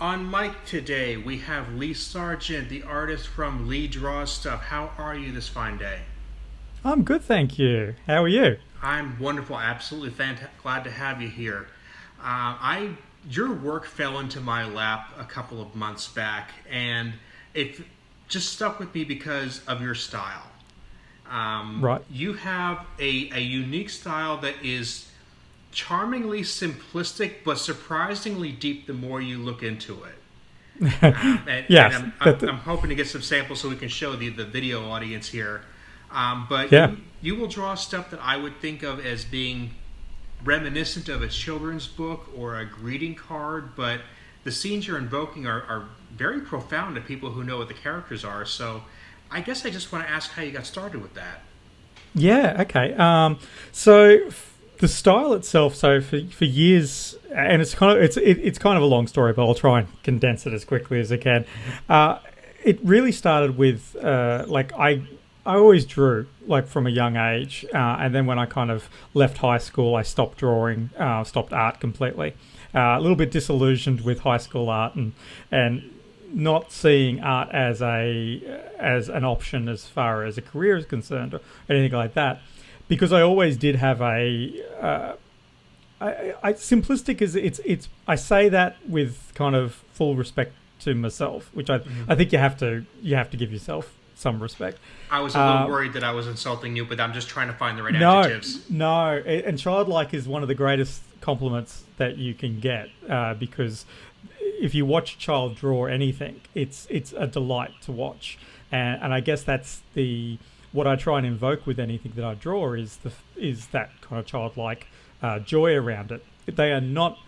On mic today, we have Lee Sargent, the artist from Lee Draws Stuff. How are you this fine day? I'm good, thank you. How are you? I'm wonderful, absolutely glad to have you here. Your work fell into my lap a couple of months back, and it just stuck with me because of your style. Right. You have a unique style that is charmingly simplistic, but surprisingly deep the more you look into it. Yes. I'm hoping to get some samples so we can show the video audience here. But Yeah. you will draw stuff that I would think of as being reminiscent of a children's book or a greeting card, but the scenes you're invoking are very profound to people who know what the characters are. So I guess I just want to ask how you got started with that. Yeah. Okay. The style itself. So for years, and it's kind of a long story, but I'll try and condense it as quickly as I can. It really started with I always drew like from a young age, and then when I kind of left high school, I stopped drawing, stopped art completely. A little bit disillusioned with high school art and not seeing art as an option as far as a career is concerned or anything like that, because I always did have simplistic is it's I say that with kind of full respect to myself, which I think you have to give yourself some respect. I was a little worried that I was insulting you, but I'm just trying to find the right adjectives. No, and childlike is one of the greatest compliments that you can get, because if you watch a child draw anything, it's a delight to watch, and I guess that's what I try and invoke with anything that I draw is that kind of childlike joy around it. They are not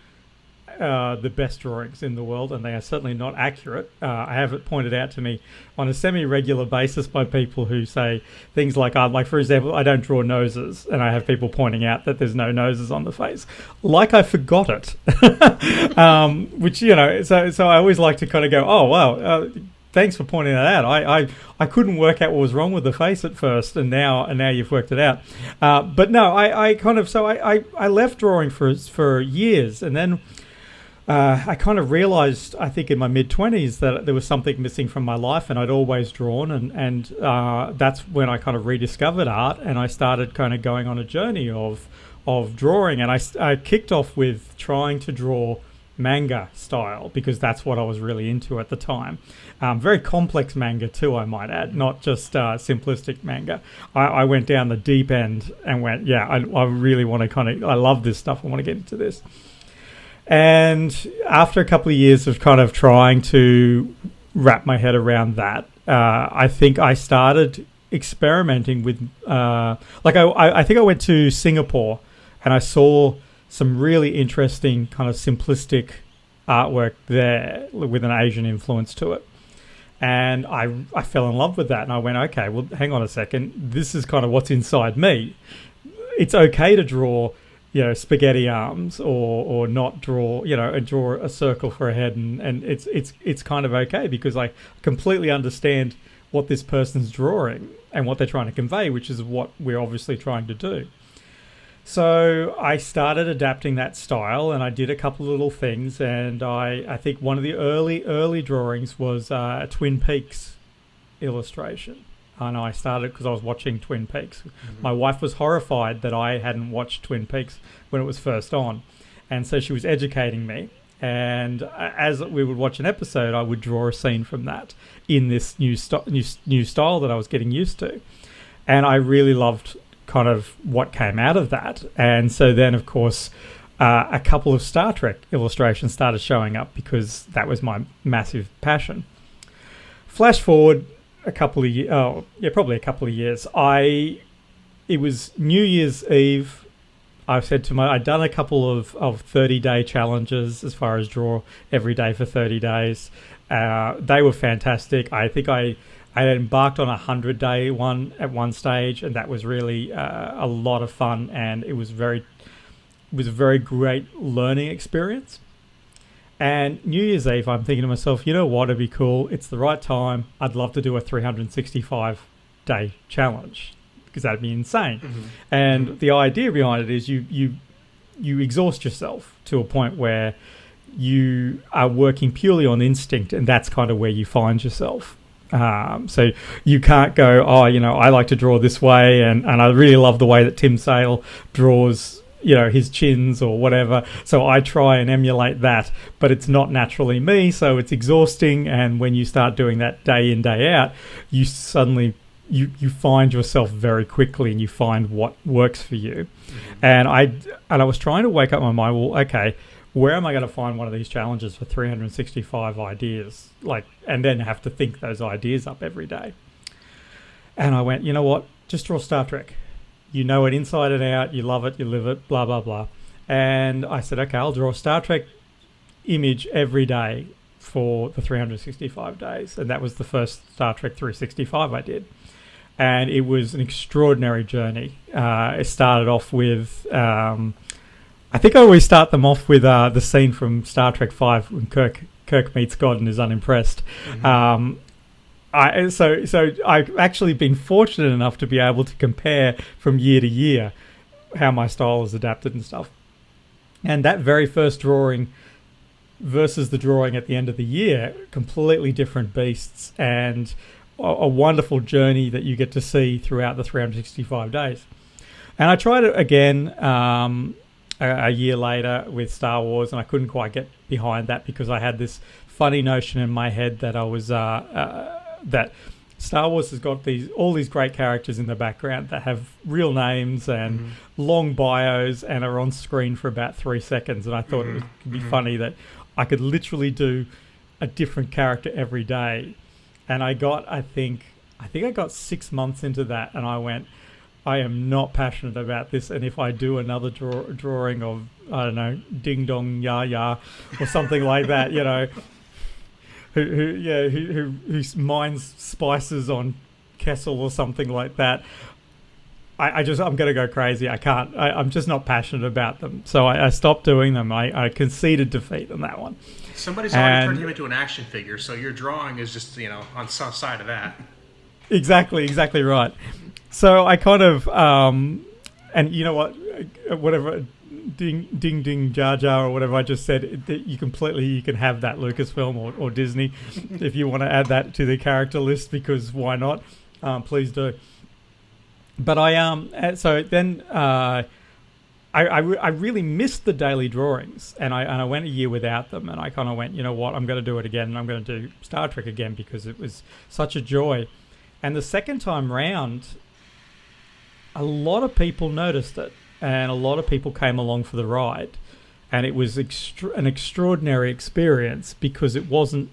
the best drawings in the world, and they are certainly not accurate. I have it pointed out to me on a semi-regular basis by people who say things like for example, I don't draw noses, and I have people pointing out that there's no noses on the face, like I forgot it. Which so I always like to kind of go, oh wow, thanks for pointing that out. I couldn't work out what was wrong with the face at first, and now you've worked it out. But no, I left drawing for years, and then I kind of realised, I think in my mid-20s, that there was something missing from my life, and I'd always drawn, and that's when I kind of rediscovered art, and I started kind of going on a journey of drawing, and I kicked off with trying to draw manga style, because that's what I was really into at the time. Very complex manga too, I might add, not just simplistic manga. I went down the deep end and went, I really want to I love this stuff, I want to get into this. And after a couple of years of kind of trying to wrap my head around that, I think I started experimenting with, I think I went to Singapore and I saw some really interesting kind of simplistic artwork there with an Asian influence to it. And I fell in love with that. And I went, okay, well, hang on a second. This is kind of what's inside me. It's okay to draw spaghetti arms or not draw, and draw a circle for a head, and it's kind of okay, because I completely understand what this person's drawing and what they're trying to convey, which is what we're obviously trying to do. So I started adapting that style, and I did a couple of little things, and I think one of the early drawings was a Twin Peaks illustration. And I started because I was watching Twin Peaks. Mm-hmm. My wife was horrified that I hadn't watched Twin Peaks when it was first on. And so she was educating me. And as we would watch an episode, I would draw a scene from that in this new style that I was getting used to. And I really loved kind of what came out of that. And so then, of course, a couple of Star Trek illustrations started showing up, because that was my massive passion. Flash forward probably a couple of years. It was New Year's Eve. I said I'd done a couple of 30-day challenges as far as draw every day for 30 days. They were fantastic. I think I had embarked on a 100-day one at one stage, and that was really a lot of fun, and it was a very great learning experience. And New Year's Eve, I'm thinking to myself, you know what, it'd be cool. It's the right time. I'd love to do a 365-day challenge, because that'd be insane. Mm-hmm. And the idea behind it is you exhaust yourself to a point where you are working purely on instinct, and that's kind of where you find yourself. So you can't go, I like to draw this way, and I really love the way that Tim Sale draws, his chins or whatever. So I try and emulate that, but it's not naturally me, so it's exhausting. And when you start doing that day in, day out, you suddenly you find yourself very quickly, and you find what works for you. And I was trying to wake up my mind. Well, okay, where am I going to find one of these challenges for 365 ideas? And then have to think those ideas up every day. And I went, you know what? Just draw Star Trek. You know it inside and out. You love it. You live it. Blah, blah, blah. And I said, okay, I'll draw a Star Trek image every day for the 365 days. And that was the first Star Trek 365 I did. And it was an extraordinary journey. It started off with... I think I always start them off with the scene from Star Trek V when Kirk meets God and is unimpressed. So I've actually been fortunate enough to be able to compare from year to year how my style is adapted and stuff. And that very first drawing versus the drawing at the end of the year, completely different beasts, and a wonderful journey that you get to see throughout the 365 days. And I tried it again a year later with Star Wars, and I couldn't quite get behind that because I had this funny notion in my head that I was that Star Wars has got all these great characters in the background that have real names and long bios and are on screen for about 3 seconds, and I thought it would be funny that I could literally do a different character every day. And I think I got 6 months into that, and I went, I am not passionate about this, and if I do another drawing of, I don't know, Ding Dong Ya Ya or something like that, who mines spices on Kessel or something like that, I'm going to go crazy. I can't. I'm just not passionate about them, so I stopped doing them. I conceded defeat on that one. Somebody's already turned him into an action figure, so your drawing is just on some side of that. Exactly right. So I kind of, and you know what, whatever, ding Jar Jar or whatever I just said, you can have that Lucasfilm or Disney if you want to add that to the character list, because why not? Please do. But so then I really missed the daily drawings, and I went a year without them, and I kind of went, you know what, I'm going to do it again, and I'm going to do Star Trek again because it was such a joy. And the second time round, a lot of people noticed it, and a lot of people came along for the ride, and it was an extraordinary experience because it wasn't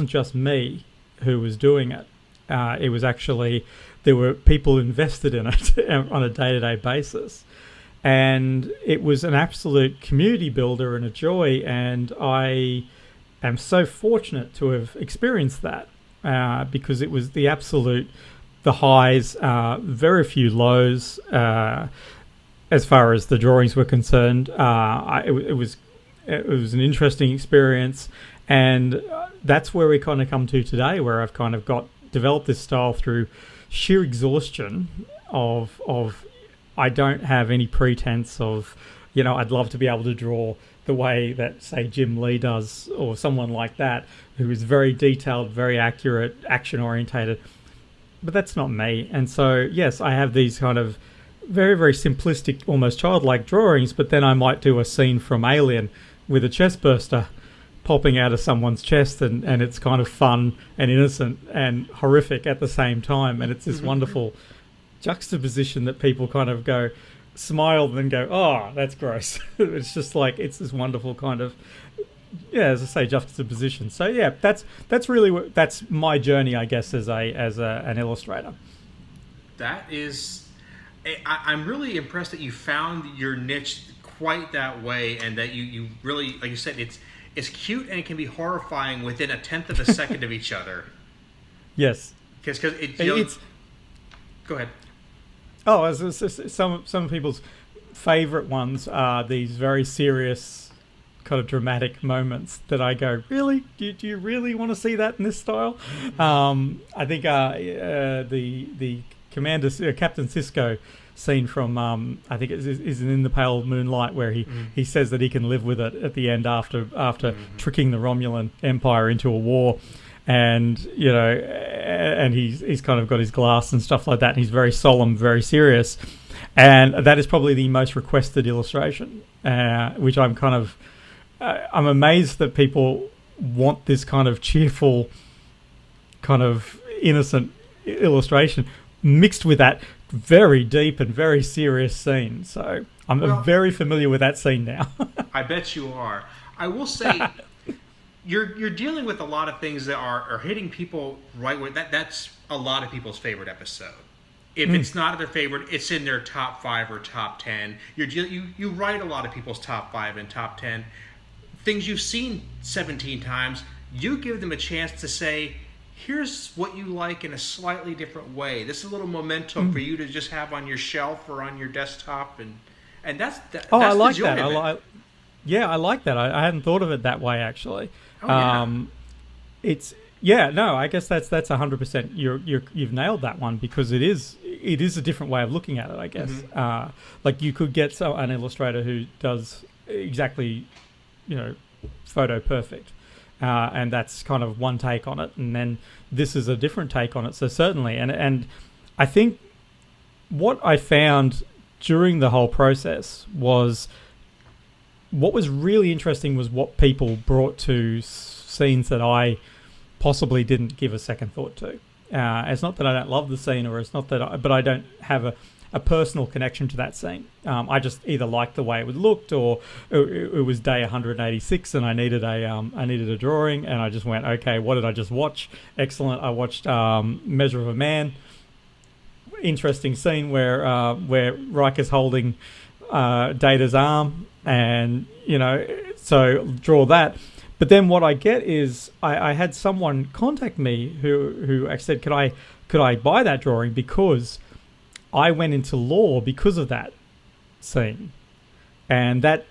just me who was doing it. It was actually, there were people invested in it on a day-to-day basis, and it was an absolute community builder and a joy. And I am so fortunate to have experienced that because it was the highs, very few lows as far as the drawings were concerned. It was an interesting experience, and that's where we kind of come to today, where I've kind of developed this style through sheer exhaustion of I don't have any pretense of, I'd love to be able to draw the way that, say, Jim Lee does, or someone like that, who is very detailed, very accurate, action-orientated. But that's not me. And so, yes, I have these kind of very, very simplistic, almost childlike drawings, but then I might do a scene from Alien with a chest burster popping out of someone's chest, and it's kind of fun and innocent and horrific at the same time. And it's this wonderful juxtaposition that people kind of go, smile and then go, oh, that's gross. It's just like, it's this wonderful kind of, as I say, juxtaposition. So yeah, that's really that's my journey, I guess, as an illustrator. That is, I'm really impressed that you found your niche quite that way, and that you really, like you said, it's cute and it can be horrifying within a tenth of a second of each other. Yes, because it's. Go ahead. Oh, some people's favorite ones are these very serious, kind of dramatic moments that I go, really? Do you really want to see that in this style? I think the commander, Captain Sisko, scene from I think is in the Pale Moonlight where he says that he can live with it at the end after tricking the Romulan Empire into a war. And and he's kind of got his glass and stuff like that, and he's very solemn, very serious, and that is probably the most requested illustration, which I'm kind of I'm amazed that people want this kind of cheerful, kind of innocent illustration mixed with that very deep and very serious scene. So I'm very familiar with that scene now. I bet you are. I will say. You're dealing with a lot of things that are hitting people right where that's a lot of people's favorite episode. If it's not their favorite, it's in their top 5 or top 10. You write a lot of people's top 5 and top 10 things you've seen 17 times. You give them a chance to say, here's what you like in a slightly different way. This is a little memento for you to just have on your shelf or on your desktop, and that's I like that. I like that. I hadn't thought of it that way actually. I guess that's 100%. You've nailed that one, because it is a different way of looking at it, I guess. Like you could get an illustrator who does exactly, photo perfect, and that's kind of one take on it, and then this is a different take on it. So certainly, and I think what I found during the whole process was. What was really interesting was what people brought to scenes that I possibly didn't give a second thought to. It's not that I don't love the scene, or it's not that but I don't have a personal connection to that scene. I just either liked the way it looked, or it was day 186 and I needed a drawing, and I just went, okay, what did I just watch? Excellent. I watched Measure of a Man. Interesting scene where Riker's holding Data's arm, and so draw that. But then what I get is I had someone contact me who said, could I buy that drawing, because I went into lore because of that scene, and that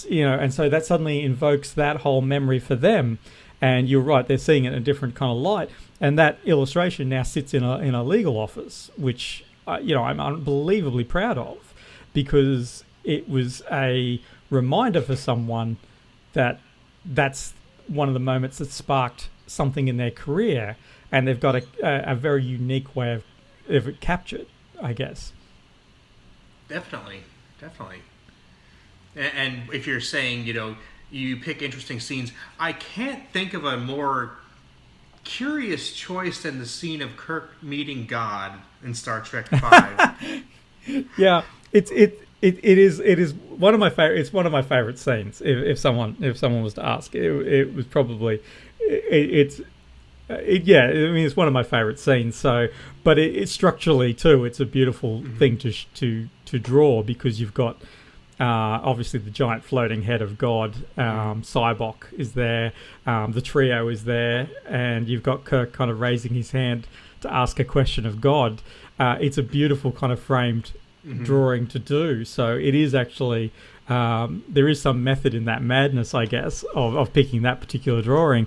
and so that suddenly invokes that whole memory for them. And you're right, they're seeing it in a different kind of light, and that illustration now sits in a legal office, which I'm unbelievably proud of, because it was a reminder for someone that that's one of the moments that sparked something in their career, and they've got a very unique way of it captured, I guess. Definitely. And if you're saying, you pick interesting scenes, I can't think of a more curious choice than the scene of Kirk meeting God in Star Trek V. Yeah, it is one of my favorite. It's one of my favorite scenes. If someone was to ask, it was probably it's one of my favorite scenes. So, but it's structurally too, it's a beautiful thing to draw, because you've got obviously the giant floating head of God. Cybok is there. The trio is there, and you've got Kirk kind of raising his hand to ask a question of God. It's a beautiful kind of framed drawing to do. So it is actually there is some method in that madness, I guess, of picking that particular drawing,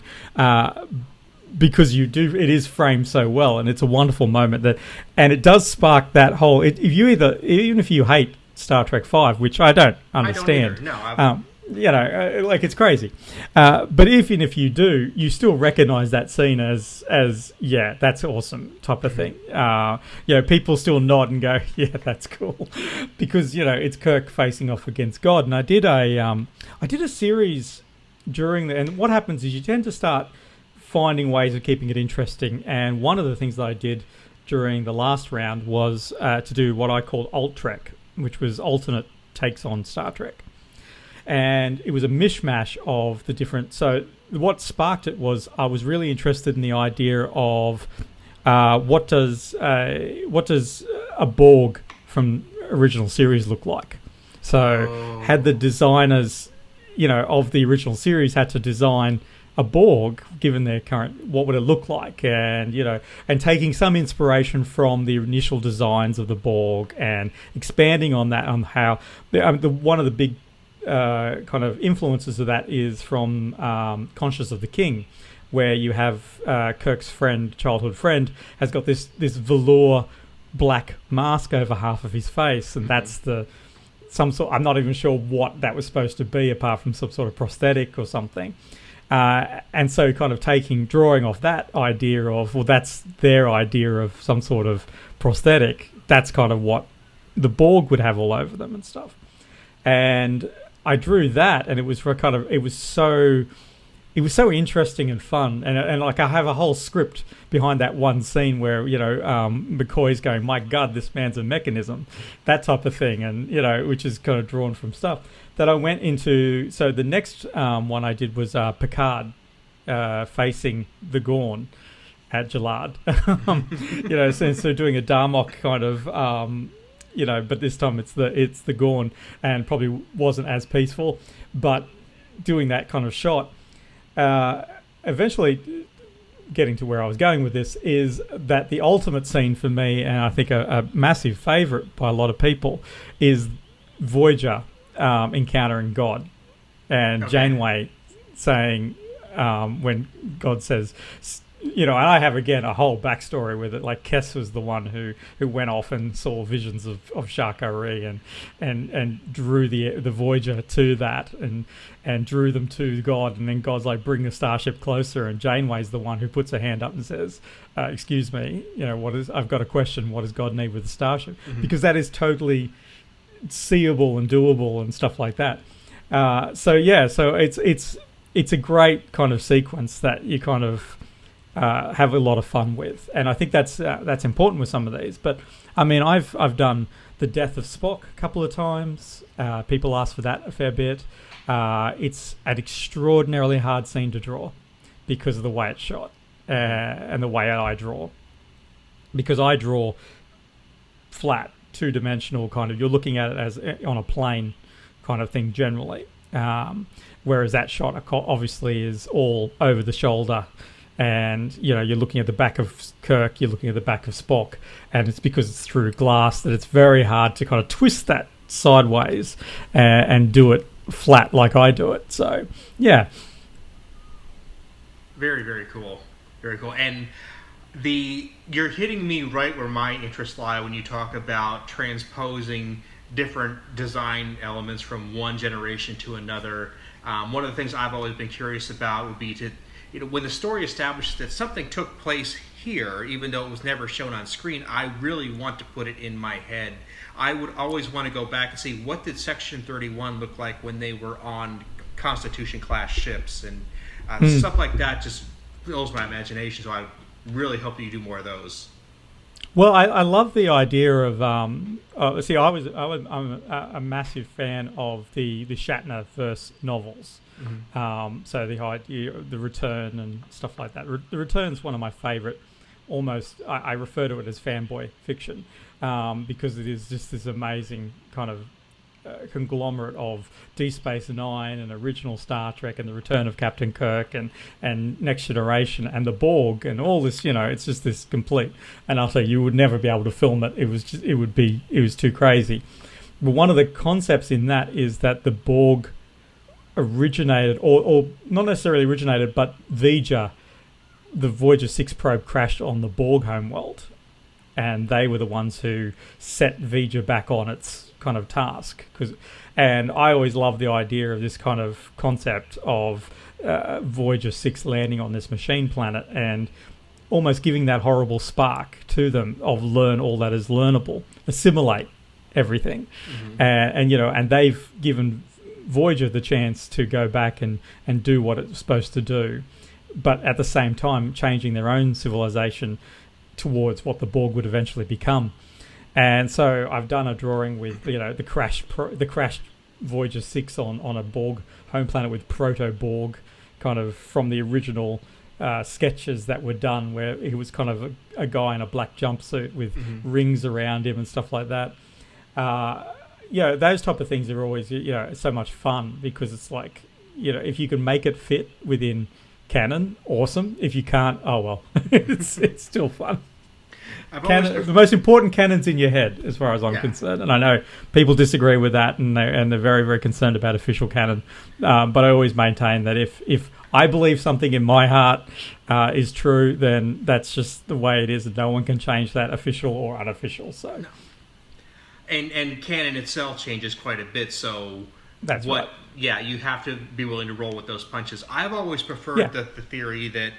because it is framed so well, and it's a wonderful moment and it does spark that whole. Even if you hate Star Trek V, which I don't understand. I don't either. No, like it's crazy. But even if you do, you still recognize that scene as that's awesome type of thing. People still nod and go, yeah, that's cool, because it's Kirk facing off against God. And I did a series during and what happens is you tend to start finding ways of keeping it interesting. And one of the things that I did during the last round was to do what I called Alt Trek, which was alternate takes on Star Trek. And it was a mishmash of the different. So what sparked it was I was really interested in the idea of what does a Borg from original series look like. So had the designers, of the original series had to design a Borg given their current, what would it look like, and and taking some inspiration from the initial designs of the Borg and expanding on that, on how one of the big kind of influences of that is from Conscious of the King, where you have Kirk's childhood friend, has got this velour black mask over half of his face, and that's I'm not even sure what that was supposed to be, apart from some sort of prosthetic or something. And so kind of drawing off that idea of, well, that's their idea of some sort of prosthetic. That's kind of what the Borg would have all over them and stuff. And I drew that, and it was so interesting and fun. And like, I have a whole script behind that one scene where, McCoy's going, "My God, this man's a mechanism," that type of thing. And, which is kind of drawn from stuff that I went into. So the next one I did was Picard facing the Gorn at Gillard. So doing a Darmok kind of, but this time it's the Gorn, and probably wasn't as peaceful, but doing that kind of shot. Eventually getting to where I was going with this is that the ultimate scene for me, and I think a massive favourite by a lot of people, is Voyager encountering God, and Janeway saying, when God says, and I have again a whole backstory with it. Like, Kess was the one who went off and saw visions of Shaka-Ree and drew the Voyager to that and drew them to God, and then God's like, "Bring the starship closer," and Janeway's the one who puts her hand up and says, "Excuse me, I've got a question. What does God need with the starship?" Because that is totally seeable and doable and stuff like that. So it's a great kind of sequence that you kind of have a lot of fun with, and I think that's important with some of these. But I mean, I've done the death of Spock a couple of times. People ask for that a fair bit. It's an extraordinarily hard scene to draw because of the way it's shot and the way I draw. Because I draw flat, two-dimensional kind of. You're looking at it as on a plane kind of thing generally, whereas that shot obviously is all over the shoulder. And you're looking at the back of Kirk, you're looking at the back of Spock, and it's because it's through glass that it's very hard to kind of twist that sideways and do it flat like I do it. So yeah, very, very cool, very cool. And you're hitting me right where my interests lie when you talk about transposing different design elements from one generation to another. One of the things I've always been curious about would be to, when the story establishes that something took place here, even though it was never shown on screen, I really want to put it in my head. I would always want to go back and see, what did Section 31 look like when they were on Constitution-class ships? And stuff like that just fills my imagination, so I really hope that you do more of those. Well, I love the idea of I'm a massive fan of the Shatnerverse novels. So the idea, the Return and stuff like that. The Return's one of my favourite. Almost, I refer to it as fanboy fiction, because it is just this amazing kind of conglomerate of Deep Space Nine and original Star Trek and the Return of Captain Kirk and Next Generation and the Borg and all this. It's just this complete and utter. You would never be able to film it. It was too crazy. But one of the concepts in that is that the Borg originated, or not necessarily originated, but the Voyager 6 probe crashed on the Borg homeworld, and they were the ones who set Voyager back on its kind of task. And I always loved the idea of this kind of concept of Voyager 6 landing on this machine planet and almost giving that horrible spark to them of learn all that is learnable, assimilate everything. And they've given Voyager the chance to go back and do what it's supposed to do, but at the same time changing their own civilization towards what the Borg would eventually become. And so I've done a drawing with the crashed Voyager 6 on a Borg home planet with proto-Borg, kind of from the original sketches that were done, where he was kind of a guy in a black jumpsuit with rings around him and stuff like that. Those type of things are always so much fun, because it's like, if you can make it fit within canon, awesome. If you can't, oh well, it's still fun. The most important canon's in your head, as far as I'm concerned. And I know people disagree with that, and they're very, very concerned about official canon. But I always maintain that if I believe something in my heart is true, then that's just the way it is, and no one can change that, official or unofficial. So, no. And canon itself changes quite a bit. So that's right. Yeah, you have to be willing to roll with those punches. I've always preferred the theory that,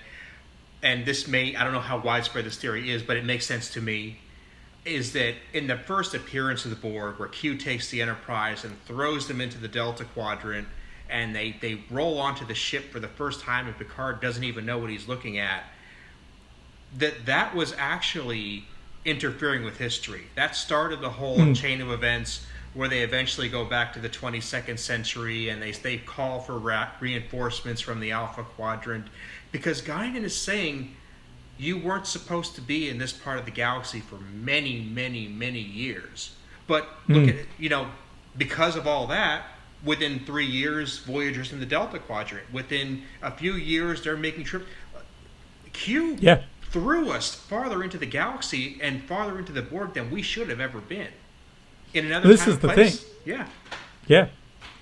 and this I don't know how widespread this theory is, but it makes sense to me, is that in the first appearance of the Borg, where Q takes the Enterprise and throws them into the Delta Quadrant, and they roll onto the ship for the first time, and Picard doesn't even know what he's looking at, that was actually interfering with history. That started the whole chain of events where they eventually go back to the 22nd century, and they call for reinforcements from the Alpha Quadrant, because Guinan is saying you weren't supposed to be in this part of the galaxy for many, many, many years. But look at it, because of all that, within 3 years, Voyager's in the Delta Quadrant. Within a few years, they're making trips. Q threw us farther into the galaxy and farther into the Borg than we should have ever been. In another this time is and the place. thing. Yeah.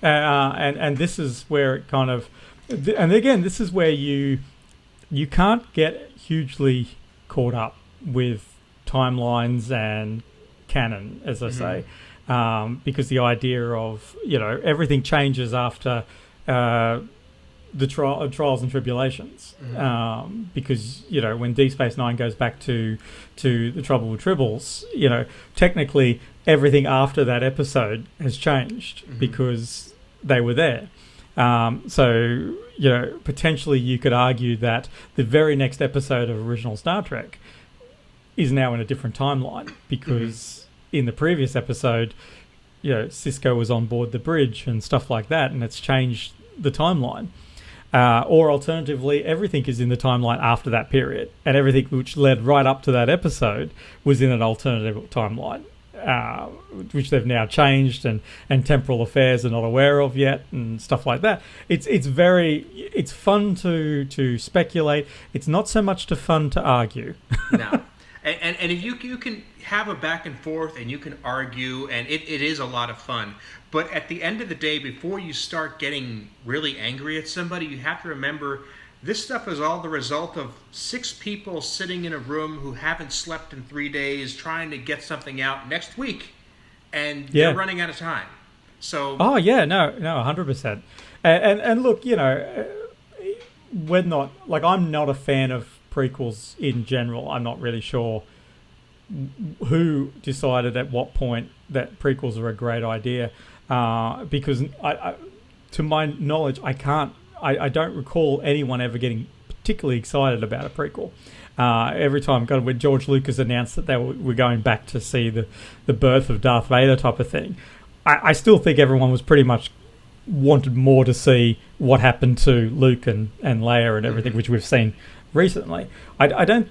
And this is where it kind of... And again, this is where you can't get hugely caught up with timelines and canon, as I say, because the idea of, everything changes after the trials and tribulations. Because, when Deep Space Nine goes back to the Trouble with Tribbles, technically everything after that episode has changed because they were there. So, potentially you could argue that the very next episode of original Star Trek is now in a different timeline because in the previous episode, Sisko was on board the bridge and stuff like that, and it's changed the timeline. Or alternatively, everything is in the timeline after that period, and everything which led right up to that episode was in an alternative timeline, which they've now changed, and temporal affairs are not aware of yet, and stuff like that. It's fun to speculate. It's not so much fun to argue. No. And if you can have a back and forth and you can argue, and it is a lot of fun. But at the end of the day, before you start getting really angry at somebody, you have to remember this stuff is all the result of 6 people sitting in a room who haven't slept in 3 days trying to get something out next week. And they're running out of time. So. Oh, yeah, no, 100%. And look, we're not, I'm not a fan of prequels in general. I'm not really sure who decided at what point that prequels are a great idea, because I, to my knowledge, I don't recall anyone ever getting particularly excited about a prequel. Every time, when George Lucas announced that they were going back to see the birth of Darth Vader type of thing, I still think everyone was pretty much wanted more to see what happened to Luke and Leia and everything, which we've seen recently. I don't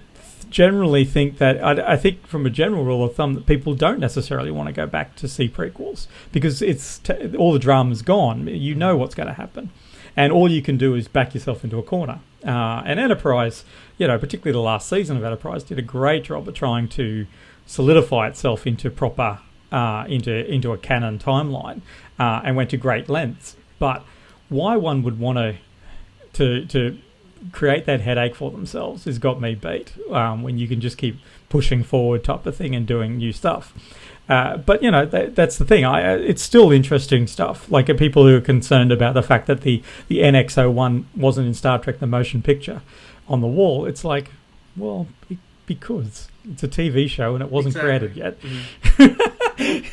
generally think that... I think from a general rule of thumb that people don't necessarily want to go back to see prequels because all the drama's gone. You know what's going to happen. And all you can do is back yourself into a corner. And Enterprise, particularly the last season of Enterprise, did a great job of trying to solidify itself into proper... into a canon timeline, and went to great lengths. But why one would want to create that headache for themselves has got me beat, when you can just keep pushing forward type of thing and doing new stuff. But that's the thing. It's still interesting stuff. Like people who are concerned about the fact that the NX-01 wasn't in Star Trek the Motion Picture on the wall. It's like, well, because it's a TV show and it wasn't created yet.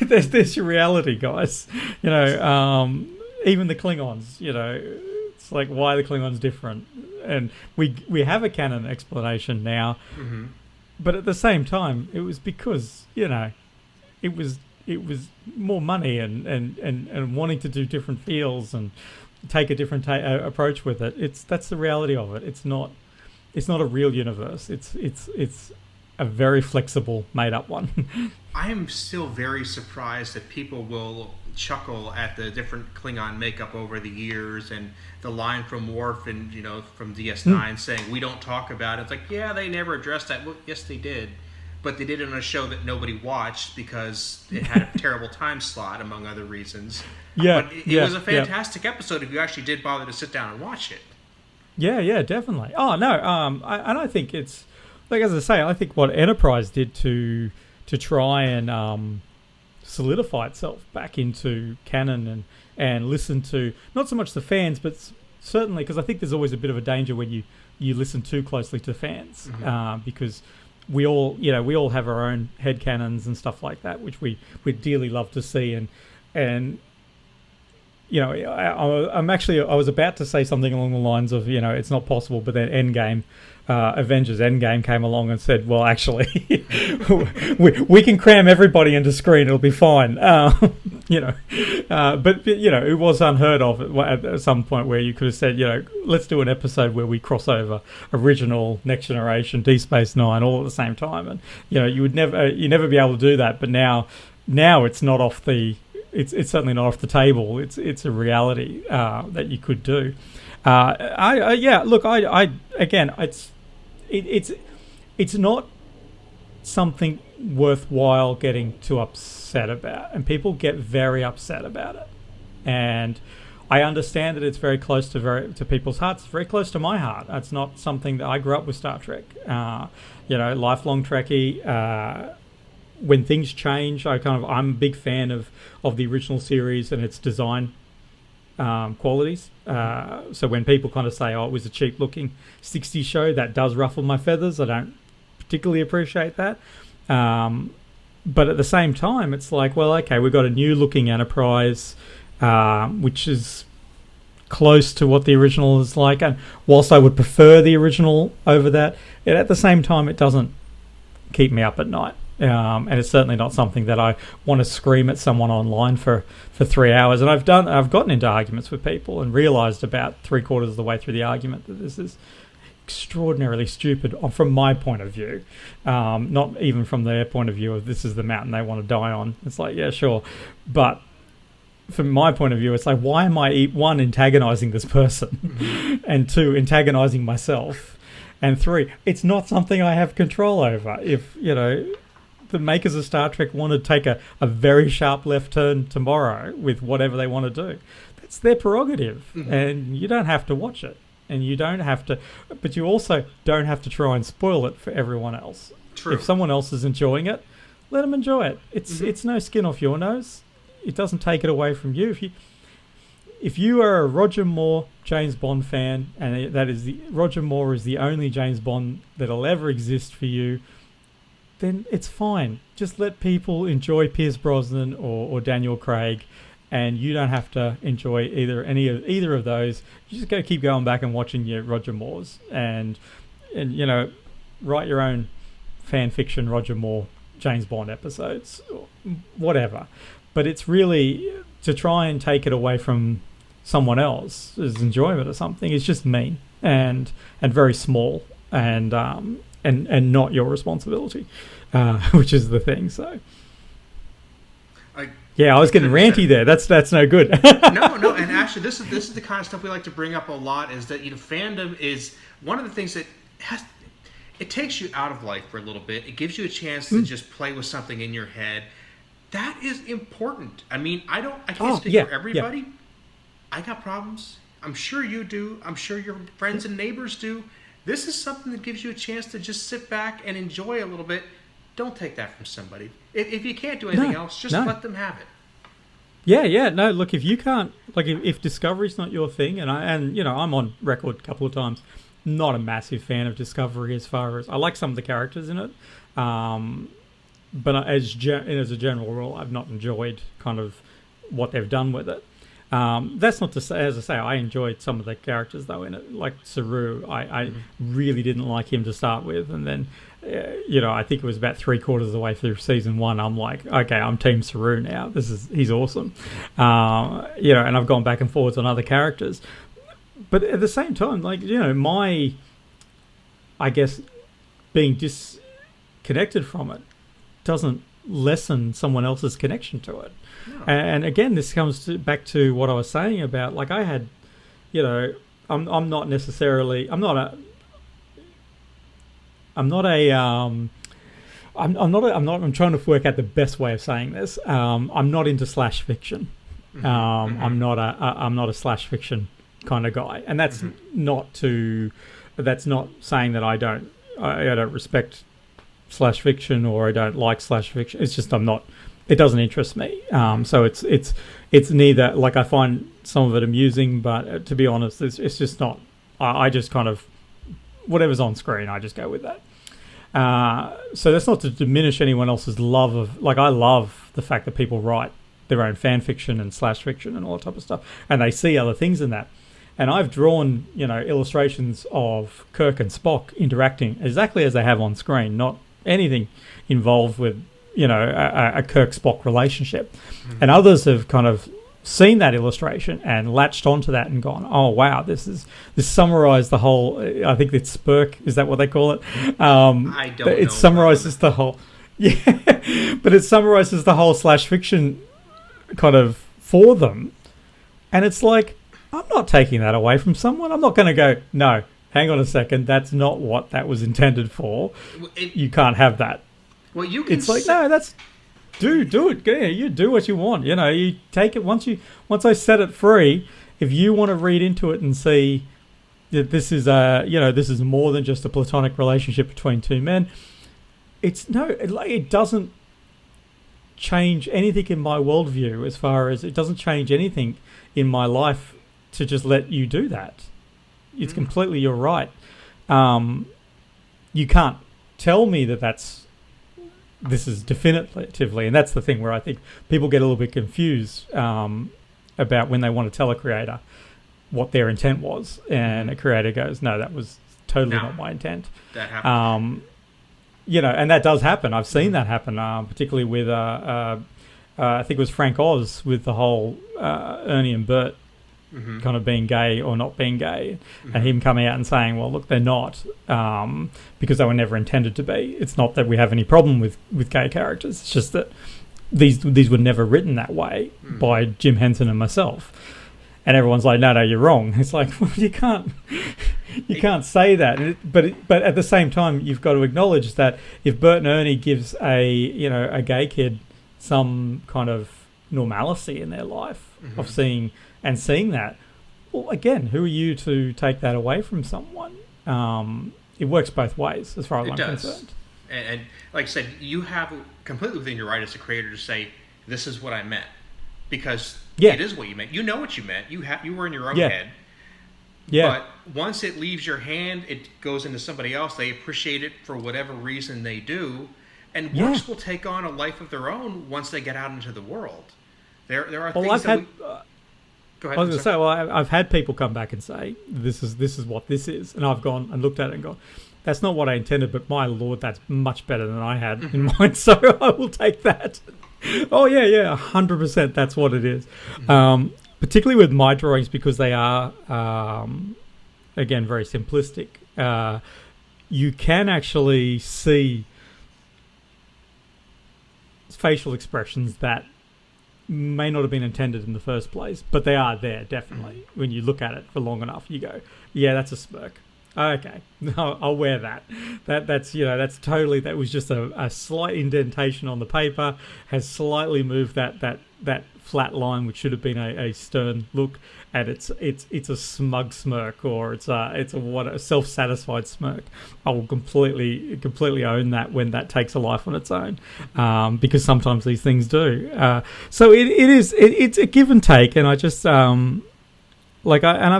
There's your reality, guys. Even the Klingons. It's like, why are the Klingons different? And we have a canon explanation now, but at the same time, it was because it was more money and wanting to do different feels and take a different approach with it. That's the reality of it. It's not a real universe. It's a very flexible, made up one. I am still very surprised that people will chuckle at the different Klingon makeup over the years, and the line from Worf and from DS9 saying we don't talk about it. It's like, yeah, they never addressed that. Well, yes, they did. but they did it on a show that nobody watched because it had a terrible time slot, among other reasons. Yeah, but it was a fantastic episode if you actually did bother to sit down and watch it. Yeah, definitely. Oh no, I think it's like, as I say, I think what Enterprise did to try and solidify itself back into canon and listen to not so much the fans, but certainly, because I think there's always a bit of a danger when you listen too closely to fans, because we all have our own headcanons and stuff like that, which we dearly love to see, and you know, I was about to say something along the lines of, you know, it's not possible, but then Avengers Endgame came along and said, well, actually, we can cram everybody into screen, it'll be fine. You know, but you know, it was unheard of at some point where you could have said, you know, let's do an episode where we cross over original, Next Generation, Deep Space Nine, all at the same time, and you know, you'd never be able to do that. But now it's not off the. It's certainly not off the table. It's a reality that you could do. Again, it's not something worthwhile getting too upset about, and people get very upset about it. And I understand that it's very close to people's hearts. It's very close to my heart. It's not something that I grew up with Star Trek. You know, lifelong Trekkie. When things change, I'm a big fan of the original series and its design qualities. So when people kind of say, "Oh, it was a cheap-looking '60s show," that does ruffle my feathers. I don't particularly appreciate that. But at the same time, it's like, well, okay, we've got a new-looking Enterprise, which is close to what the original is like. And whilst I would prefer the original over that, at the same time, it doesn't keep me up at night. And it's certainly not something that I want to scream at someone online for 3 hours. And I've gotten into arguments with people and realised about 3/4 of the way through the argument that this is extraordinarily stupid from my point of view, not even from their point of view of this is the mountain they want to die on. It's like, yeah, sure, but from my point of view, it's like, why am I, one, antagonising this person, and two, antagonising myself, and three, it's not something I have control over. If, you know, the makers of Star Trek want to take a very sharp left turn tomorrow with whatever they want to do, that's their prerogative, and you don't have to watch it, and you don't have to, but you also don't have to try and spoil it for everyone else. True. If someone else is enjoying it, let them enjoy it. It's no skin off your nose. It doesn't take it away from you. If you are a Roger Moore James Bond fan, and Roger Moore is the only James Bond that'll ever exist for you, then it's fine. Just let people enjoy Pierce Brosnan or Daniel Craig, and you don't have to enjoy either of those. You just got to keep going back and watching your Roger Moores, and you know, write your own fan fiction Roger Moore James Bond episodes, whatever. But it's really to try and take it away from someone else's enjoyment or something. It's just mean and very small, and not your responsibility, which is the thing. So, I was getting ranty there. That's no good. No, and actually, this is the kind of stuff we like to bring up a lot. Is that, you know, fandom is one of the things that it takes you out of life for a little bit. It gives you a chance to just play with something in your head. That is important. I mean, I can't speak for everybody. Yeah. I got problems. I'm sure you do. I'm sure your friends and neighbors do. This is something that gives you a chance to just sit back and enjoy a little bit. Don't take that from somebody. If you can't do anything else, just let them have it. Yeah. No, look, if you can't, like, if Discovery's not your thing, and you know, I'm on record a couple of times, not a massive fan of Discovery as far as I like some of the characters in it, but as a general rule, I've not enjoyed kind of what they've done with it. That's not to say, as I say, I enjoyed some of the characters though in it, like Saru. I really didn't like him to start with, and then you know, I think it was about 3/4 of the way through season 1, I'm like, okay, I'm Team Saru now. He's awesome. You know, and I've gone back and forwards on other characters, but at the same time, like, you know, I guess being disconnected from it doesn't lessen someone else's connection to it. No. And again, this comes back to what I was saying about, like, I had, you know, I'm not a I'm trying to work out the best way of saying this. I'm not into slash fiction. I'm not a slash fiction kind of guy, and that's that's not saying that I don't respect slash fiction or I don't like slash fiction. It's just it doesn't interest me. So it's neither. Like, I find some of it amusing, but to be honest, it's just not. I just kind of, whatever's on screen, I just go with that. So that's not to diminish anyone else's love of, like, I love the fact that people write their own fan fiction and slash fiction and all that type of stuff, and they see other things in that. And I've drawn, illustrations of Kirk and Spock interacting exactly as they have on screen, not anything involved with, a Kirk-Spock relationship. And others have kind of seen that illustration and latched onto that and gone, oh, wow, this summarized the whole, I think it's Spirk, is that what they call it? I don't know. It summarizes the whole, but it summarizes the whole slash fiction kind of for them. And it's like, I'm not taking that away from someone. I'm not going to go, no, hang on a second, that's not what that was intended for. You can't have that. Well, you can. It's like, no, that's do it. Yeah, you do what you want. You take it once I set it free. If you want to read into it and see that this is this is more than just a platonic relationship between two men. It doesn't change anything in my worldview, as far as it doesn't change anything in my life to just let you do that. It's completely your right. You can't tell me this is definitively, and that's the thing where I think people get a little bit confused about when they want to tell a creator what their intent was, and a creator goes, no, that was totally not my intent. That happened. And that does happen. I've seen that happen, particularly with I think it was Frank Oz with the whole Ernie and Bert kind of being gay or not being gay, and him coming out and saying, well, look, they're not, because they were never intended to be. It's not that we have any problem with gay characters. It's just that these were never written that way by Jim Henson and myself. And everyone's like, no, you're wrong. It's like, well, you can't say that. But at the same time, you've got to acknowledge that if Bert and Ernie gives a gay kid some kind of normalcy in their life of seeing that, well, again, who are you to take that away from someone? It works both ways, as far as I'm concerned. And like I said, you have completely within your right as a creator to say, this is what I meant. Because it is what you meant. You know what you meant. You were in your own head. Yeah. But once it leaves your hand, it goes into somebody else. They appreciate it for whatever reason they do. And works will take on a life of their own once they get out into the world. There are things that Go ahead. I was going to say, well, I've had people come back and say, this is what this is. And I've gone and looked at it and gone, that's not what I intended, but my Lord, that's much better than I had in mind. So I will take that. Oh, yeah, 100% that's what it is. Particularly with my drawings, because they are, again, very simplistic. You can actually see facial expressions that may not have been intended in the first place, but they are there, definitely. When you look at it for long enough, you go, yeah, that's a smirk. Okay, no, I'll wear that. That's totally, that was just a slight indentation on the paper, has slightly moved that flat line, which should have been a stern look, and it's a smug smirk, or it's a self-satisfied smirk. I will completely own that when that takes a life on its own, because sometimes these things do. So it's a give and take, and I just I've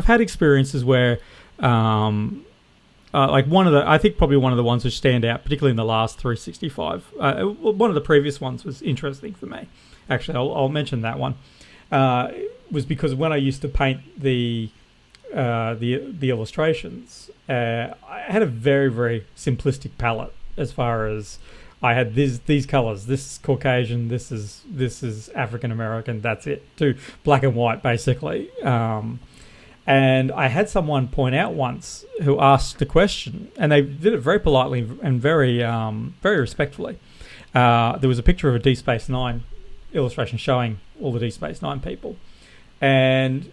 had experiences where. Like I think probably one of the ones that stand out, particularly in the last 365. One of the previous ones was interesting for me. Actually, I'll mention that one. Was because when I used to paint the illustrations, I had a very, very simplistic palette as far as I had these colors. This is Caucasian. This is African American. That's it. To black and white, basically. And I had someone point out once who asked the question, and they did it very politely and very very respectfully. There was a picture of a Deep Space Nine illustration showing all the Deep Space Nine people, and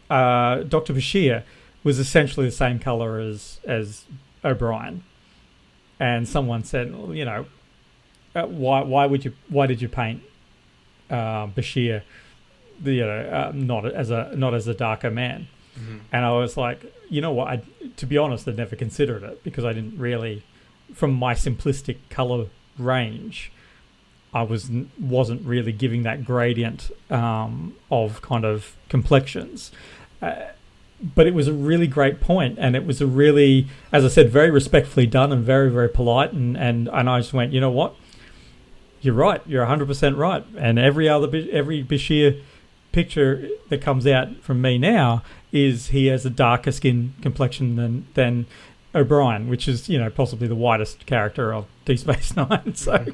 Dr. Bashir was essentially the same color as O'Brien. and someone said, well, why did you paint Bashir, not as a darker man? Mm-hmm. And I was like, you know what? To be honest, I'd never considered it because I didn't really, from my simplistic color range, I wasn't really giving that gradient of kind of complexions. But it was a really great point, and it was a really, as I said, very respectfully done and very, very polite. And I just went, you know what? You're right. You're 100% right. And every Bashir picture that comes out from me now is he has a darker skin complexion than O'Brien, which is, possibly the whitest character of Deep Space Nine. So,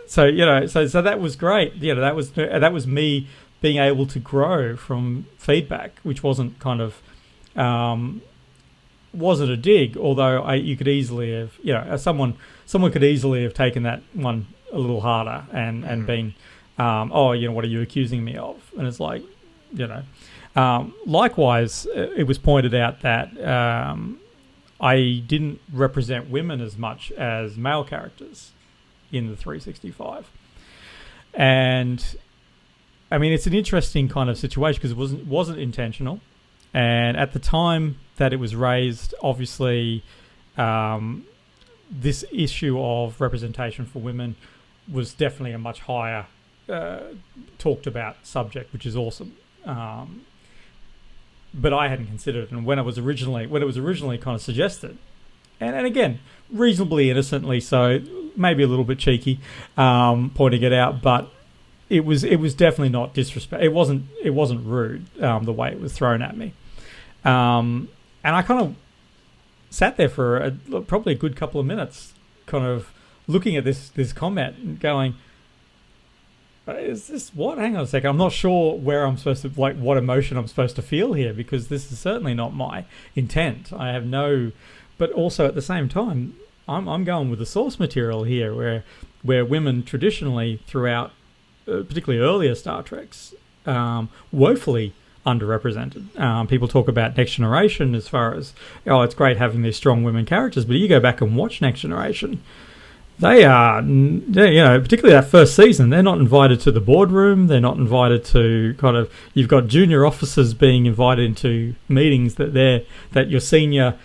so that was great. That was me being able to grow from feedback, which wasn't kind of wasn't a dig. Although you could easily have, someone could easily have taken that one a little harder and been, what are you accusing me of? And it's like, likewise, it was pointed out that I didn't represent women as much as male characters in the 365, and I mean, it's an interesting kind of situation because it wasn't intentional, and at the time that it was raised, obviously, this issue of representation for women was definitely a much higher talked about subject, which is awesome. But I hadn't considered it, and when it was originally kind of suggested, and again, reasonably innocently, so maybe a little bit cheeky, pointing it out, but it was definitely not disrespect. It wasn't rude the way it was thrown at me, and I kind of sat there for probably a good couple of minutes, kind of looking at this comment and going, "Is this what? Hang on a second. I'm not sure where I'm supposed to what emotion I'm supposed to feel here because this is certainly not my intent. I have no, but also at the same time, I'm going with the source material here, where women traditionally throughout." Particularly earlier Star Treks, woefully underrepresented. People talk about Next Generation as far as, it's great having these strong women characters, but you go back and watch Next Generation, they are, particularly that first season, they're not invited to the boardroom, they're not invited to you've got junior officers being invited into meetings that your senior,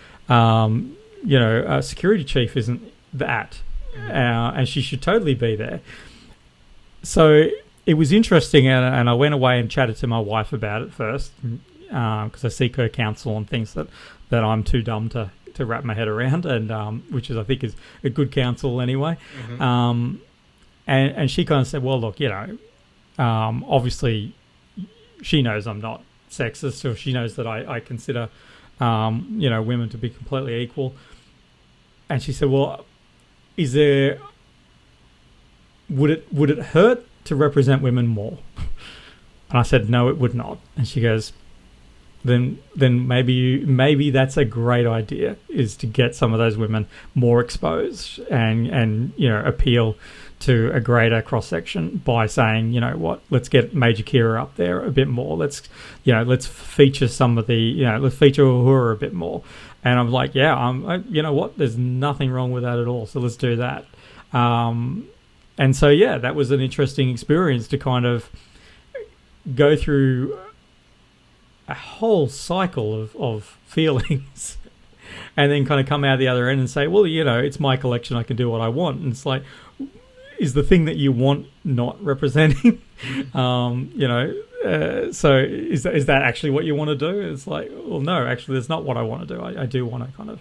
security chief isn't at, and she should totally be there. So it was interesting, and I went away and chatted to my wife about it first, because I seek her counsel on things that I'm too dumb to wrap my head around, and which I think is a good counsel anyway. Mm-hmm. And she kind of said, well, look, obviously she knows I'm not sexist, so she knows that I consider women to be completely equal. And she said, well, would it hurt to represent women more? And I said, no, it would not. And she goes, then maybe that's a great idea, is to get some of those women more exposed and appeal to a greater cross section by saying, let's get Major Kira up there a bit more. Let's feature some of let's feature Uhura a bit more. And I'm like, there's nothing wrong with that at all. So let's do that. And so, that was an interesting experience to kind of go through a whole cycle of feelings and then kind of come out the other end and say, well, it's my collection, I can do what I want. And it's like, is the thing that you want not representing? So is that actually what you want to do? It's like, well, no, actually, that's not what I want to do. I do want to kind of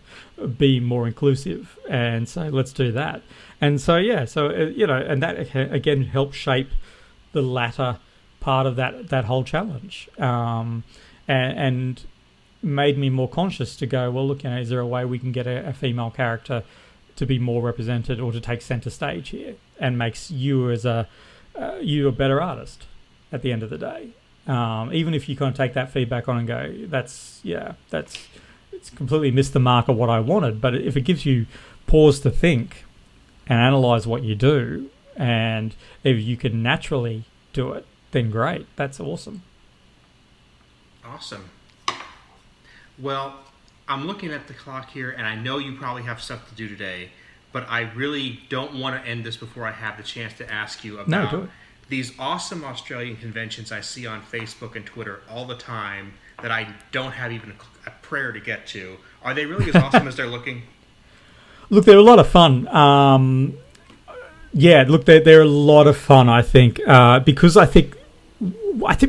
be more inclusive, and so let's do that. And so, and that again helped shape the latter part of that whole challenge, and made me more conscious to go, well, look, is there a way we can get a female character to be more represented or to take center stage here, and makes you as you a better artist at the end of the day. Even if you kind of take that feedback on and go, it's completely missed the mark of what I wanted. But if it gives you pause to think and analyze what you do, and if you can naturally do it, then great. That's awesome. Awesome. Well, I'm looking at the clock here, and I know you probably have stuff to do today, but I really don't want to end this before I have the chance to ask you about these awesome Australian conventions I see on Facebook and Twitter all the time that I don't have even a prayer to get to. Are they really as awesome as they're looking? Look, they're a lot of fun. They're a lot of fun, I think, because I think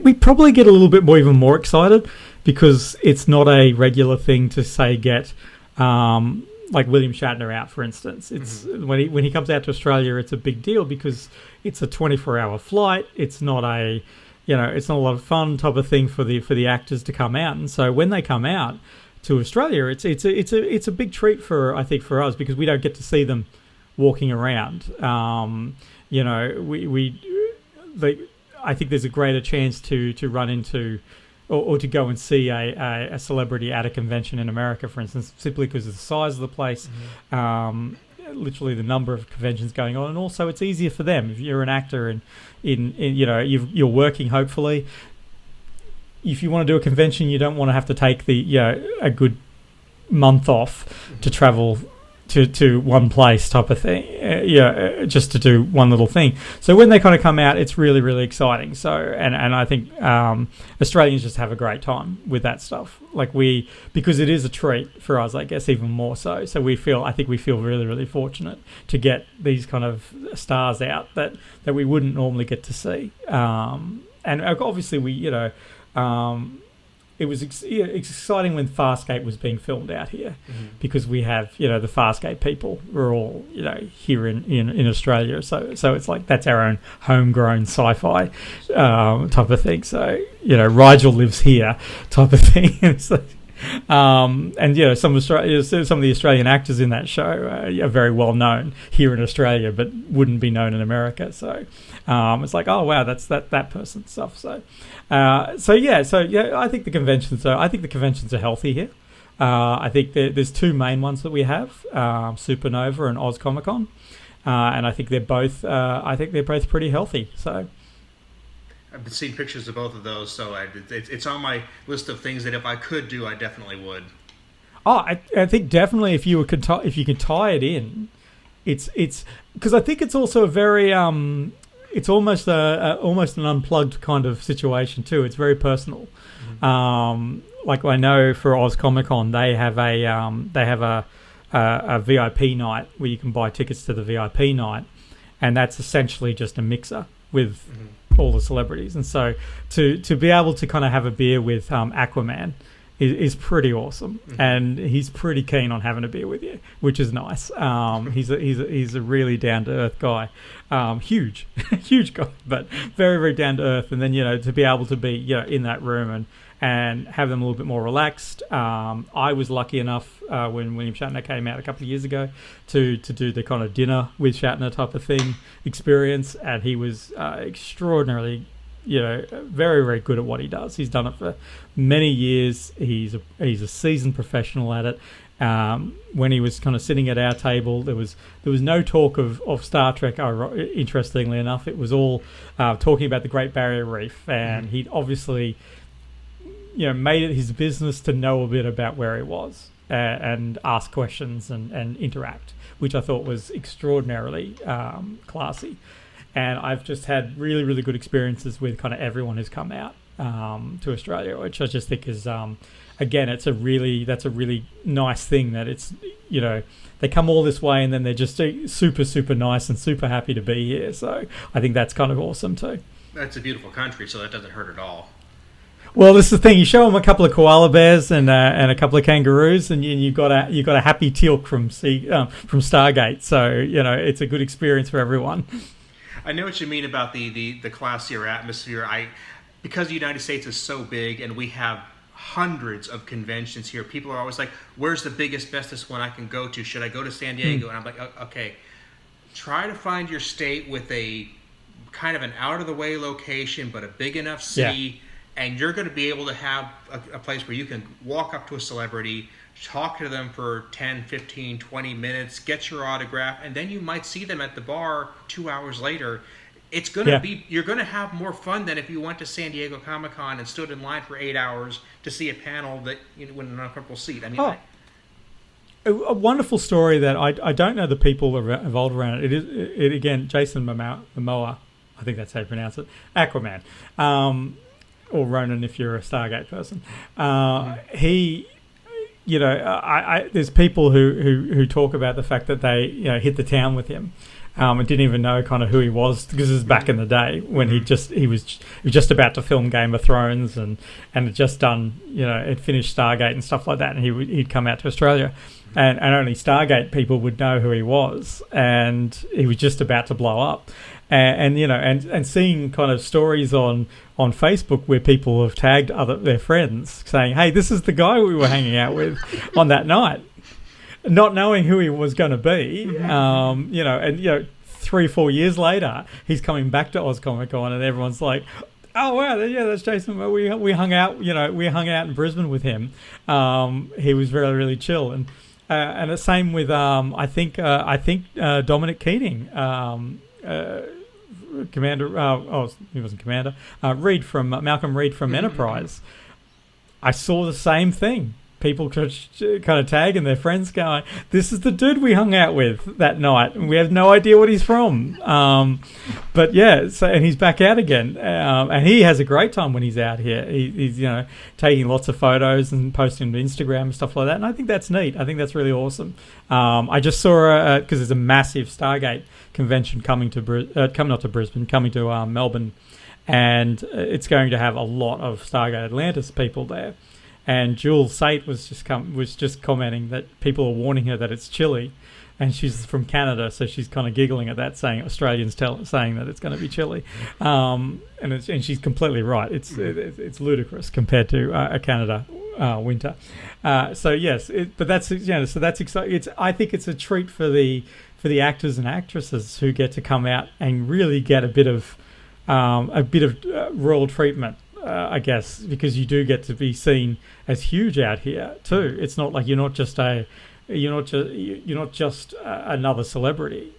we probably get a little bit more, even more excited because it's not a regular thing to say get like William Shatner out, for instance. It's when he comes out to Australia, it's a big deal because it's a 24-hour flight. It's not a lot of fun type of thing for the actors to come out, and so when they come out to Australia, it's a big treat for us because we don't get to see them walking around. I think there's a greater chance to run into or to go and see a celebrity at a convention in America, for instance, simply because of the size of the place, literally the number of conventions going on, and also it's easier for them if you're an actor and you're working. Hopefully, if you want to do a convention, you don't want to have to take a good month off to travel to one place type of thing, just to do one little thing. So when they kind of come out, it's really, really exciting. So and I think Australians just have a great time with that stuff. Because it is a treat for us, I guess, even more so. So I think we feel really, really fortunate to get these kind of stars out that we wouldn't normally get to see. And obviously it was exciting when Farscape was being filmed out here, because we have the Farscape people. We're all here in Australia, so it's like that's our own homegrown sci-fi type of thing. So Rigel lives here type of thing. And some of the Australian actors in that show are very well known here in Australia, but wouldn't be known in America. So it's like, oh wow, that's that person's stuff. So I think the conventions are healthy here. I think there's two main ones that we have, SupaNova and Oz Comic Con, and I think they're both pretty healthy. So. I've been seeing pictures of both of those, so it's on my list of things that if I could do, I definitely would. Oh, I think definitely if you could tie it in, it's because I think it's also a very it's almost an unplugged kind of situation too. It's very personal. Like I know for Oz Comic Con, they have a VIP night where you can buy tickets to the VIP night, and that's essentially just a mixer with all the celebrities. And so to be able to kind of have a beer with Aquaman is pretty awesome, and he's pretty keen on having a beer with you, which is nice. He's a really down to earth guy, huge guy, but very, very down to earth. And then to be able to be in that room and have them a little bit more relaxed. I was lucky enough when William Shatner came out a couple of years ago to do the kind of dinner with Shatner type of thing experience, and he was extraordinarily, very, very good at what he does. He's done it for many years. He's a seasoned professional at it. When he was kind of sitting at our table, there was no talk of Star Trek. Interestingly enough, it was all talking about the Great Barrier Reef, and he'd obviously made it his business to know a bit about where he was and ask questions and interact, which I thought was extraordinarily classy. And I've just had really, really good experiences with kind of everyone who's come out to Australia, which I just think is, again, that's a really nice thing that it's, they come all this way and then they're just super, super nice and super happy to be here. So I think that's kind of awesome too. That's a beautiful country, so that doesn't hurt at all. Well, this is the thing. You show them a couple of koala bears and a couple of kangaroos, and you got a happy teal'c from Stargate. So it's a good experience for everyone. I know what you mean about the classier atmosphere. Because the United States is so big and we have hundreds of conventions here, people are always like, "Where's the biggest, bestest one I can go to? Should I go to San Diego?" And I'm like, "Okay, try to find your state with a kind of an out of the way location, but a big enough city." Yeah. And you're going to be able to have a place where you can walk up to a celebrity, talk to them for 10, 15, 20 minutes, get your autograph, and then you might see them at the bar 2 hours later. it's going to be, you're going to have more fun than if you went to San Diego Comic Con and stood in line for 8 hours to see a panel that in an uncomfortable seat. I mean, a wonderful story that I don't know the people involved around it. It again, Jason Mamoa, I think that's how you pronounce it, Aquaman, or Ronan if you're a Stargate person. He, there's people who talk about the fact that they hit the town with him. And didn't even know kind of who he was, because this is back in the day when he was just about to film Game of Thrones and had just done had finished Stargate and stuff like that, and he'd come out to Australia, and only Stargate people would know who he was, and he was just about to blow up, and seeing kind of stories on Facebook where people have tagged their friends saying, hey, this is the guy we were hanging out with on that night. Not knowing who he was going to be, 3-4 years later, he's coming back to Oz Comic Con, and everyone's like, "Oh wow, that's Jason. We hung out, we hung out in Brisbane with him. He was really really chill." And the same with I think Dominic Keating, Commander. He wasn't Commander. Malcolm Reed from Enterprise. I saw the same thing. People kind of tagging their friends going, this is the dude we hung out with that night, and we have no idea what he's from. But yeah, and he's back out again. And he has a great time when he's out here. He's taking lots of photos and posting to Instagram and stuff like that. And I think that's neat. I think that's really awesome. I just saw, because there's a massive Stargate convention coming to Melbourne. And it's going to have a lot of Stargate Atlantis people there. And Jules Sate was just commenting that people are warning her that it's chilly, and she's from Canada, so she's kind of giggling at that, saying Australians saying that it's going to be chilly, and she's completely right. It's ludicrous compared to a Canada winter. So yes, but that's so that's exciting. I think it's a treat for the actors and actresses who get to come out and really get a bit of royal treatment. I guess, because you do get to be seen as huge out here too. It's not like you're not just another celebrity,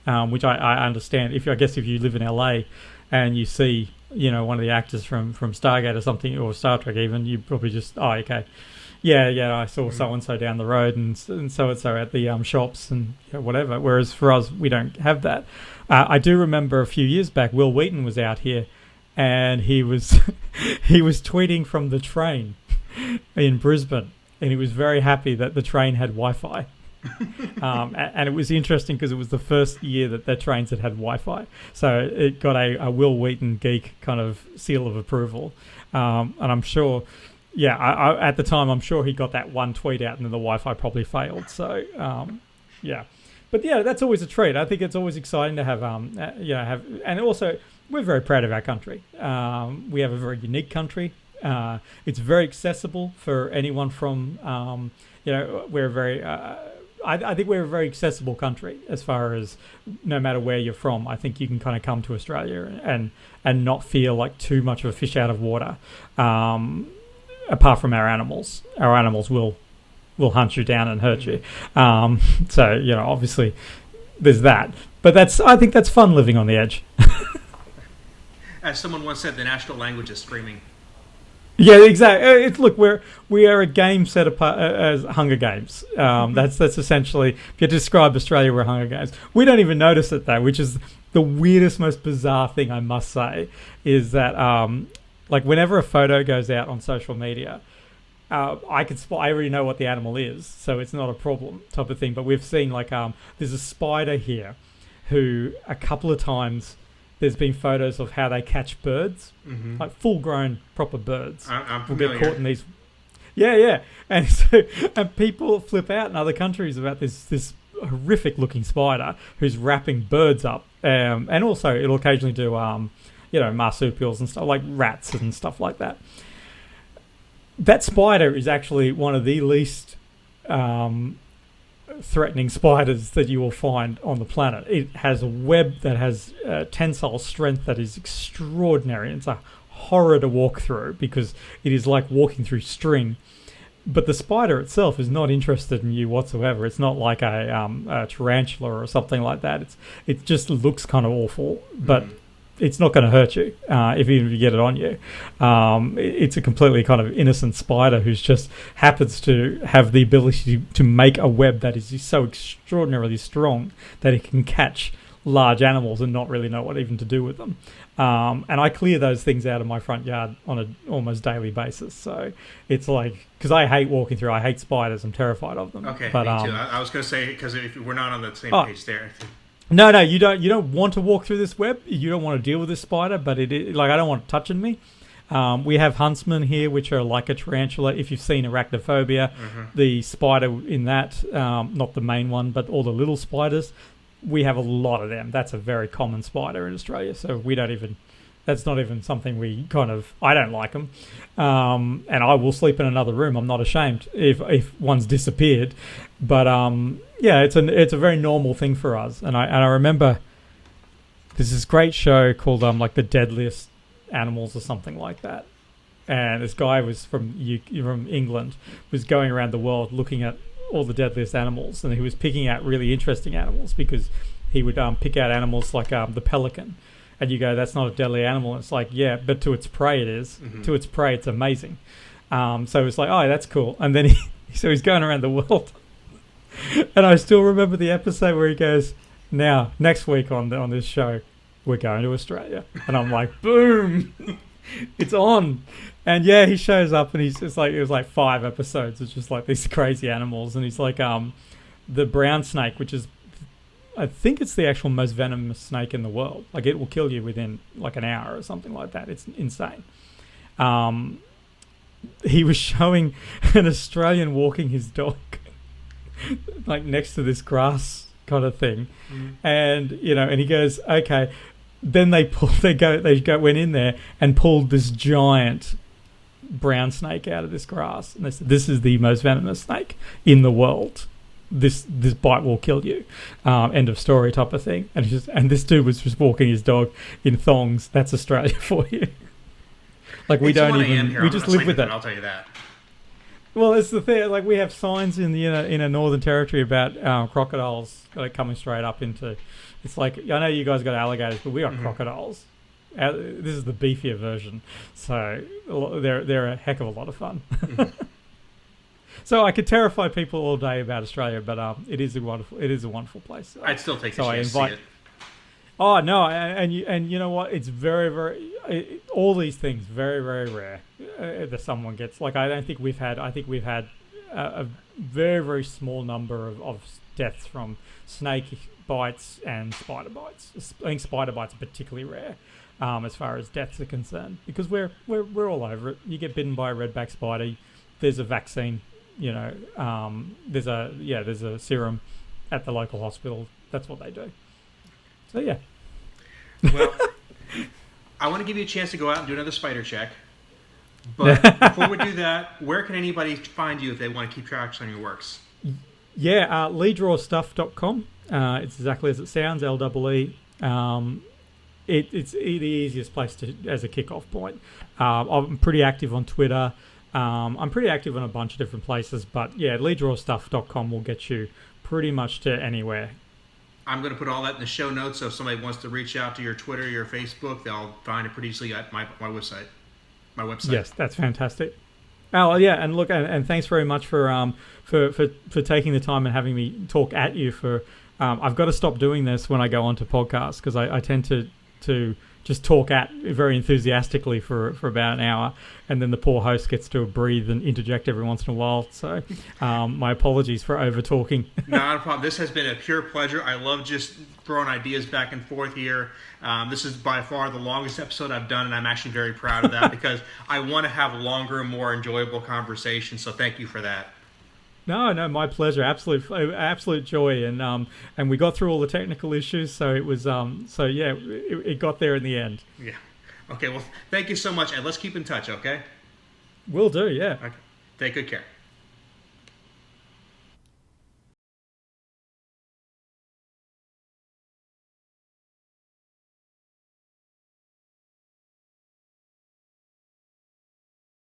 which I understand. If you live in LA and you see one of the actors from Stargate or something, or Star Trek even, you probably just I saw so and so down the road and so at the shops and whatever. Whereas for us, we don't have that. I do remember a few years back, Will Wheaton was out here. And he was tweeting from the train in Brisbane, and he was very happy that the train had Wi-Fi. And it was interesting because it was the first year that their trains had Wi-Fi, so it got a Will Wheaton geek kind of seal of approval. And I'm sure, at the time, I'm sure he got that one tweet out, and then the Wi-Fi probably failed. So but that's always a treat. I think it's always exciting to have and also. We're very proud of our country. We have a very unique country. It's very accessible for anyone from, we're very, I think we're a very accessible country as far as no matter where you're from. I think you can kind of come to Australia and not feel like too much of a fish out of water, apart from our animals. Our animals will hunt you down and hurt you. So, obviously there's that. But I think that's fun living on the edge. As someone once said, the national language is screaming. Yeah, exactly. Look, we are a game set apart as Hunger Games. That's essentially, if you describe Australia, we're Hunger Games. We don't even notice it though, which is the weirdest, most bizarre thing I must say. Is that whenever a photo goes out on social media, I already know what the animal is, so it's not a problem type of thing. But we've seen there's a spider here, who a couple of times. There's been photos of how they catch birds, like full-grown proper birds. I'm will familiar. get caught in these. And people flip out in other countries about this horrific-looking spider who's wrapping birds up, and also it'll occasionally do marsupials and stuff like rats and stuff like that. That spider is actually one of the least threatening spiders that you will find on the planet. It has a web that has tensile strength that is extraordinary. It's a horror to walk through because it is like walking through string. But the spider itself is not interested in you whatsoever. It's not like a tarantula or something like that. It just looks kind of awful, but it's not going to hurt you if you get it on you. It's a completely kind of innocent spider who's just happens to have the ability to make a web that is so extraordinarily strong that it can catch large animals and not really know what even to do with them. And I clear those things out of my front yard on an almost daily basis. So it's like, because I hate walking through, I hate spiders. I'm terrified of them. Okay, but, me too. I was going to say, because if we're not on the same page there. No, you don't want to walk through this web. You don't want to deal with this spider, but I don't want it touching me. We have huntsmen here, which are like a tarantula. If you've seen Arachnophobia, the spider in that, not the main one, but all the little spiders, we have a lot of them. That's a very common spider in Australia, so we don't even... That's not even something we kind of... I don't like them. And I will sleep in another room. I'm not ashamed if one's disappeared. But, yeah, it's a very normal thing for us. And I remember there's this great show called, like, The Deadliest Animals or something like that. And this guy was from England, was going around the world looking at all the deadliest animals. And he was picking out really interesting animals because he would pick out animals like the pelican. And you go, that's not a deadly animal. And it's like, yeah, but to its prey it is. To its prey, it's amazing. So it's like, oh, that's cool. And then he's going around the world. And I still remember the episode where he goes, now, next week on this show, we're going to Australia. And I'm like, boom, it's on. And yeah, he shows up and it was like 5 episodes. It's just like these crazy animals. And he's like the brown snake, which is, I think it's the actual most venomous snake in the world. Like, it will kill you within like an hour or something like that. It's insane. He was showing an Australian walking his dog like next to this grass kind of thing. And, and he goes, okay. Then they went in there and pulled this giant brown snake out of this grass. And they said, this is the most venomous snake in the world. This bite will kill you. End of story type of thing. And this dude was just walking his dog in thongs. That's Australia for you. Like, we don't even... We just live with it. I'll tell you that. Well, it's the thing. Like, we have signs in the in a Northern Territory about crocodiles coming straight up into... It's like, I know you guys got alligators, but we got crocodiles. This is the beefier version. So they're a heck of a lot of fun. So I could terrify people all day about Australia, but it is a wonderful place. So I'd still take a chance to see it. Oh no, and you know what? It's very, very all these things very, very rare that someone gets. Like, I think we've had a very, very small number of deaths from snake bites and spider bites. I think spider bites are particularly rare as far as deaths are concerned, because we're all over it. You get bitten by a redback spider, there's a vaccine. There's a serum at the local hospital. That's what they do. So yeah. Well, I want to give you a chance to go out and do another spider check. But before we do that, where can anybody find you if they want to keep track on your works? Yeah, leedrawstuff.com. It's exactly as it sounds, LEE. It's the easiest place as a kickoff point. I'm pretty active on Twitter. I'm pretty active on a bunch of different places, but yeah, leedrawstuff.com will get you pretty much to anywhere. I'm going to put all that in the show notes, so if somebody wants to reach out to your Twitter, your Facebook, they'll find it pretty easily at my website. Yes, that's fantastic. Oh yeah, and look, and thanks very much for taking the time and having me talk at you. I've got to stop doing this when I go onto podcasts, because I tend to just talk at very enthusiastically for about an hour, and then the poor host gets to breathe and interject every once in a while. So my apologies for over talking. Not a problem. This has been a pure pleasure. I love just throwing ideas back and forth here. This is by far the longest episode I've done, and I'm actually very proud of that because I want to have longer, more enjoyable conversations. So thank you for that. No, my pleasure. Absolute joy, and we got through all the technical issues, so it was it got there in the end. Yeah. Okay. Well, thank you so much, and let's keep in touch. Okay. Will do. Yeah. Okay. Take good care.